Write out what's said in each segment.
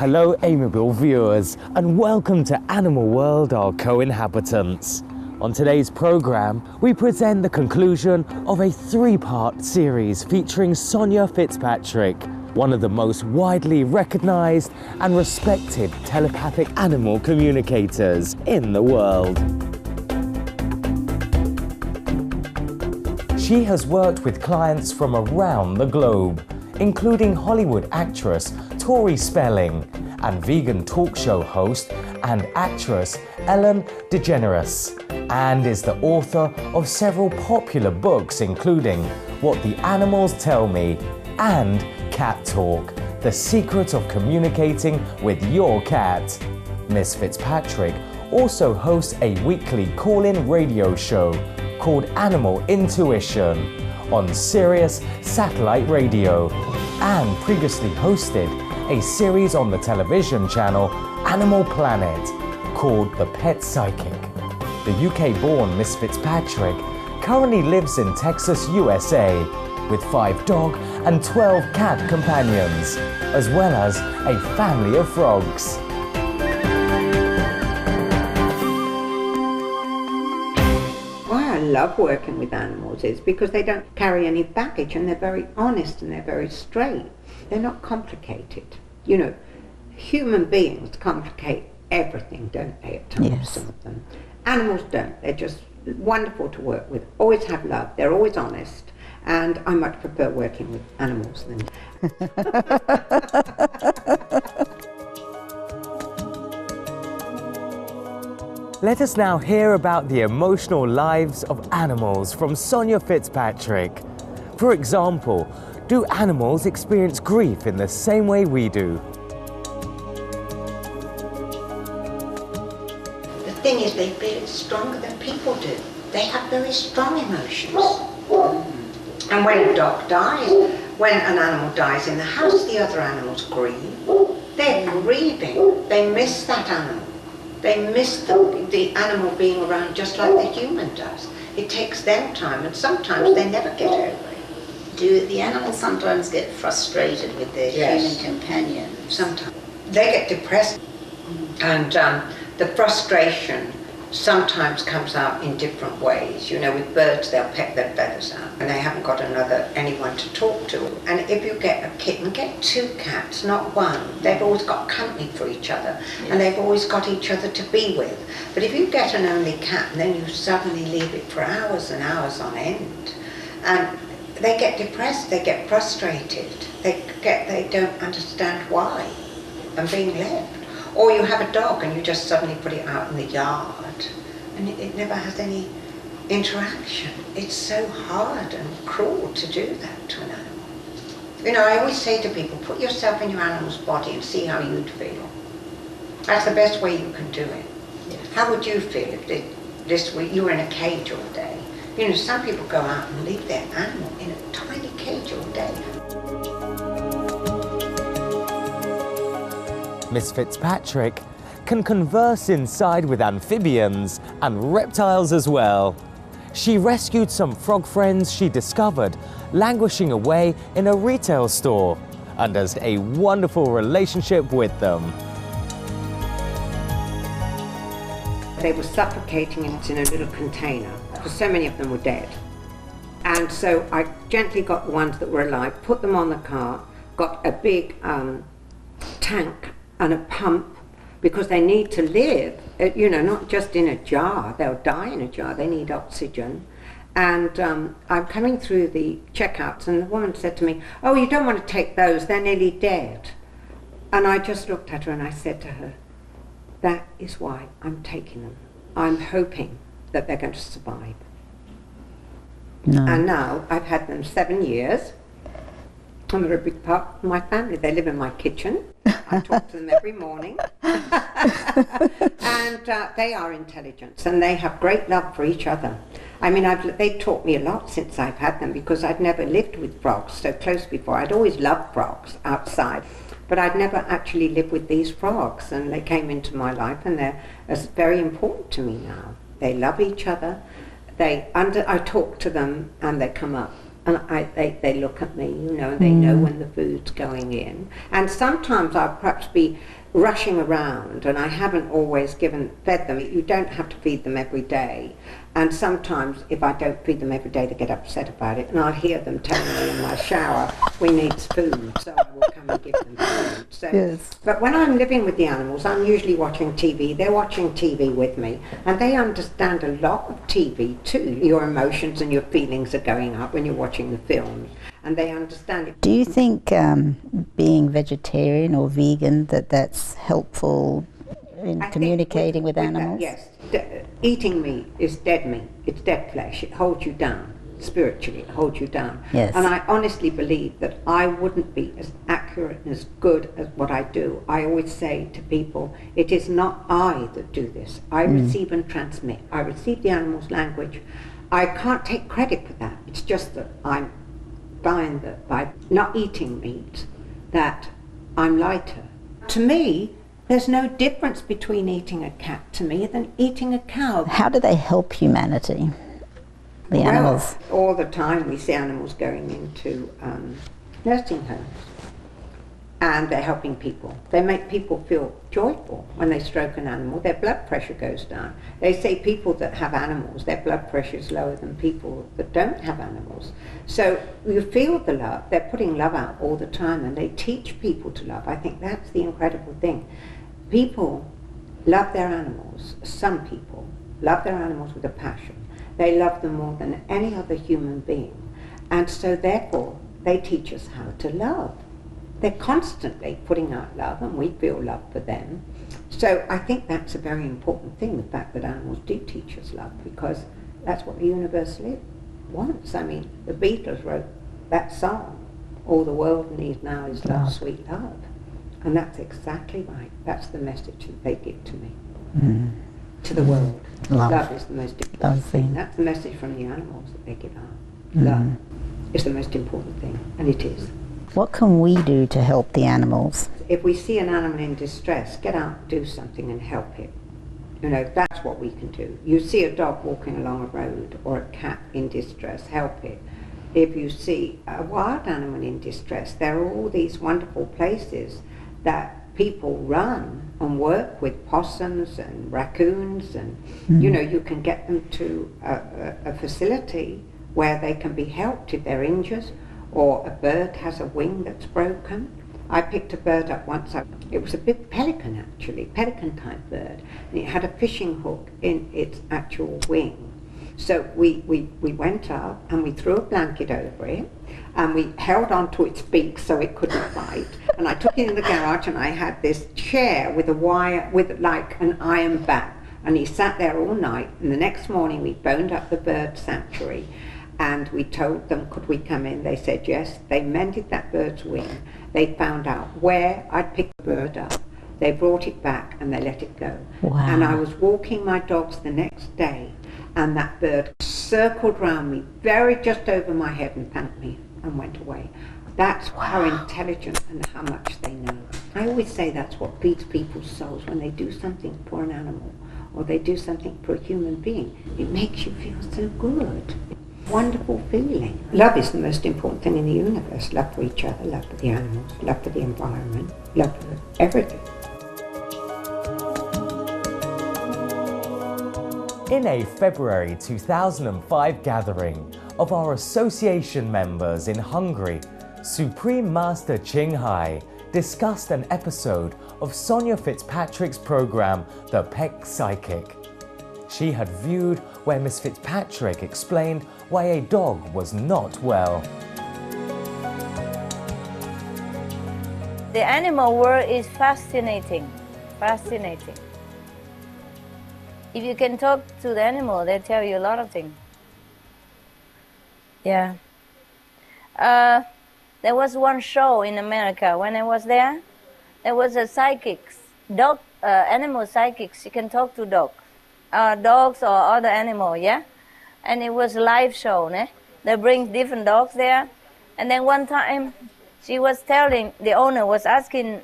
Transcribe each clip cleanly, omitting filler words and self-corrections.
Hello amiable viewers, and welcome to Animal World, our co-inhabitants. On today's program, we present the conclusion of a three-part series featuring Sonia Fitzpatrick, one of the most widely recognized and respected telepathic animal communicators in the world. She has worked with clients from around the globe, including Hollywood actress Tori Spelling and vegan talk show host and actress Ellen DeGeneres, and is the author of several popular books including What the Animals Tell Me and Cat Talk, The Secret of Communicating with Your Cat. Miss Fitzpatrick also hosts a weekly call-in radio show called Animal Intuition on Sirius Satellite Radio, and previously hosted a series on the television channel Animal Planet called The Pet Psychic. The UK-born Miss Fitzpatrick currently lives in Texas, USA, with 5 dog and 12 cat companions, as well as a family of frogs. Why I love working with animals is because they don't carry any baggage and they're very honest and they're very straight. They're not complicated. You know, human beings complicate everything, don't they, at times, Yes. some of them. Animals don't. They're just wonderful to work with, always have love, they're always honest, and I much prefer working with animals than... Let us now hear about the emotional lives of animals from Sonia Fitzpatrick. For example, do animals experience grief in the same way we do? The thing is, they feel it stronger than people do. They have very strong emotions. And when a dog dies, when an animal dies in the house, the other animals grieve. They're grieving. They miss that animal. They miss the animal being around just like the human does. It takes them time, and sometimes they never get over it. Do the animals sometimes get frustrated with their Yes. human companions? Sometimes. They get depressed, and the frustration sometimes comes out in different ways. You know, with birds, they'll peck their feathers out, and they haven't got anyone to talk to. And if you get a kitten, get 2 cats, not 1. They've always got company for each other, and they've always got each other to be with. But if you get an only cat, and then you suddenly leave it for hours and hours on end, and they get depressed, they get frustrated, they don't understand why I'm being left. Or you have a dog and you just suddenly put it out in the yard and it never has any interaction. It's so hard and cruel to do that to an animal. You know, I always say to people, put yourself in your animal's body and see how you'd feel. That's the best way you can do it. Yes. How would you feel if this week you were in a cage all day? You know, some people go out and leave their animal in a tiny cage all day. Miss Fitzpatrick can converse inside with amphibians and reptiles as well. She rescued some frog friends she discovered languishing away in a retail store and has a wonderful relationship with them. They were suffocating in a little container because so many of them were dead. And so I gently got the ones that were alive, put them on the car, got a big tank and a pump because they need to live, you know, not just in a jar. They'll die in a jar, they need oxygen. And I'm coming through the checkouts and the woman said to me, "Oh, you don't want to take those, they're nearly dead." And I just looked at her and I said to her, that is why I'm taking them. I'm hoping that they're going to survive. No. And now I've had them 7 years. And they're a big part of my family. They live in my kitchen. I talk to them every morning. And they are intelligent and they have great love for each other. I mean, they've taught me a lot since I've had them because I'd never lived with frogs so close before. I'd always loved frogs outside, but I'd never actually lived with these frogs, and they came into my life and they're very important to me now. They love each other. I talk to them and they come up and they look at me, you know, they know when the food's going in. And sometimes I'll perhaps be rushing around and I haven't always fed them. You don't have to feed them every day. And sometimes if I don't feed them every day, they get upset about it. And I'll hear them telling me in my shower, we need food, so I will come and give them food. So, Yes. But when I'm living with the animals, I'm usually watching TV. They're watching TV with me. And they understand a lot of TV too. Your emotions and your feelings are going up when you're watching the films. And they understand it. Do you think being vegetarian or vegan, that's helpful in communicating with animals? Yes. Eating meat is dead meat. It's dead flesh. It holds you down. Spiritually, it holds you down. Yes. And I honestly believe that I wouldn't be as accurate and as good as what I do. I always say to people, it is not I that do this. I receive and transmit. I receive the animal's language. I can't take credit for that. It's just that I find that by not eating meat, that I'm lighter. To me, there's no difference between eating a cat to me than eating a cow. How do they help humanity, the animals? Well, all the time we see animals going into nursing homes, and they're helping people. They make people feel joyful when they stroke an animal. Their blood pressure goes down. They say people that have animals, their blood pressure is lower than people that don't have animals. So you feel the love. They're putting love out all the time, and they teach people to love. I think that's the incredible thing. People love their animals. Some people love their animals with a passion. They love them more than any other human being. And so therefore, they teach us how to love. They're constantly putting out love, and we feel love for them. So I think that's a very important thing, the fact that animals do teach us love, because that's what the universe wants. I mean, the Beatles wrote that song, all the world needs now is love, sweet love. And that's exactly right. That's the message that they give to me, to the world. Love is the most important thing. That's the message from the animals that they give out. Love is the most important thing, and it is. What can we do to help the animals? If we see an animal in distress, get out, do something and help it. You know, that's what we can do. You see a dog walking along a road or a cat in distress, help it. If you see a wild animal in distress, there are all these wonderful places that people run and work with possums and raccoons, and you know, you can get them to a facility where they can be helped if they're injured, or a bird has a wing that's broken. I picked a bird up once. It was a big pelican, actually, pelican type bird, and it had a fishing hook in its actual wing. So we went up and we threw a blanket over it, and we held onto its beak so it couldn't bite. And I took it in the garage, and I had this chair with a wire, with like an iron back. And he sat there all night, and the next morning we phoned up the bird sanctuary, and we told them, could we come in? They said yes. They mended that bird's wing. They found out where I'd picked the bird up. They brought it back and they let it go. Wow. And I was walking my dogs the next day, and that bird circled round me, very just over my head, and thanked me and went away. That's how intelligent and how much they know. I always say that's what feeds people's souls when they do something for an animal or they do something for a human being. It makes you feel so good. Wonderful feeling. Love is the most important thing in the universe. Love for each other, love for the animals, love for the environment, love for everything. In a February 2005 gathering of our association members in Hungary, Supreme Master Ching Hai discussed an episode of Sonia Fitzpatrick's program, The Pet Psychic. She had viewed where Miss Fitzpatrick explained why a dog was not well. The animal world is fascinating, fascinating. If you can talk to the animal, they tell you a lot of things. Yeah. There was one show in America when I was there. There was a psychics, animal psychics. You can talk to dogs or other animal, yeah? And it was a live show, né? They bring different dogs there. And then one time, she was telling, the owner was asking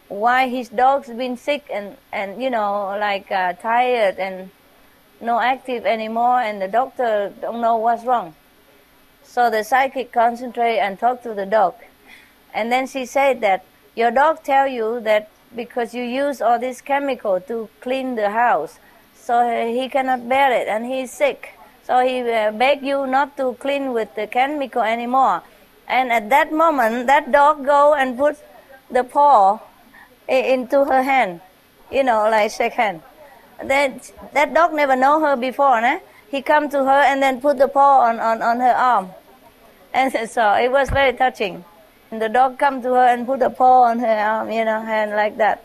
why his dog's been sick and you know, like tired and not active anymore, and the doctor don't know what's wrong. So the psychic concentrate and talk to the dog. And then she said that your dog tell you that because you use all this chemical to clean the house, so he cannot bear it and he's sick. So he beg you not to clean with the chemical anymore. And at that moment, that dog go and put the paw into her hand, you know, like shake hand. That dog never know her before, né? He come to her and then put the paw on her arm. And so it was very touching. And the dog come to her and put a paw on her arm, you know, hand like that.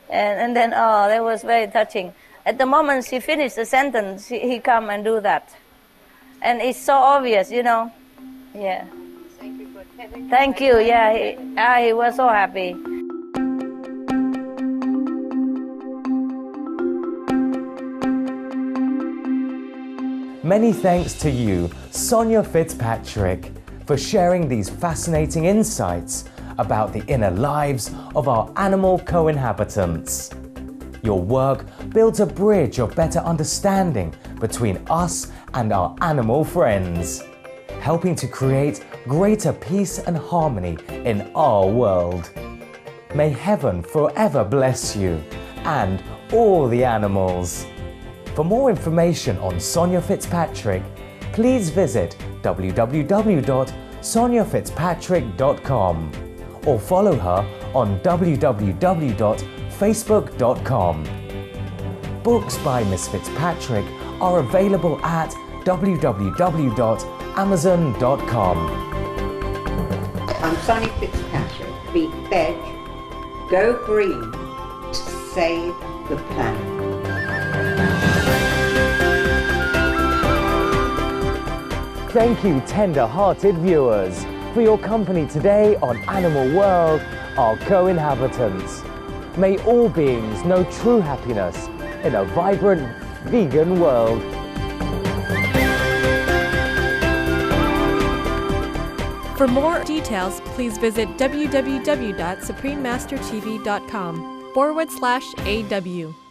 And then, oh, that was very touching. At the moment she finished the sentence, he come and do that. And it's so obvious, you know. Yeah. Thank you, yeah, he was so happy. Many thanks to you, Sonia Fitzpatrick, for sharing these fascinating insights about the inner lives of our animal co-inhabitants. Your work builds a bridge of better understanding between us and our animal friends, helping to create greater peace and harmony in our world. May heaven forever bless you and all the animals. For more information on Sonia Fitzpatrick, please visit www.soniafitzpatrick.com or follow her on www.facebook.com. Books by Miss Fitzpatrick are available at www.amazon.com. I'm Sonia Fitzpatrick. Be veg, go green to save the planet. Thank you, tender-hearted viewers, for your company today on Animal World, our co-inhabitants. May all beings know true happiness in a vibrant vegan world. For more details, please visit www.suprememastertv.com/AW.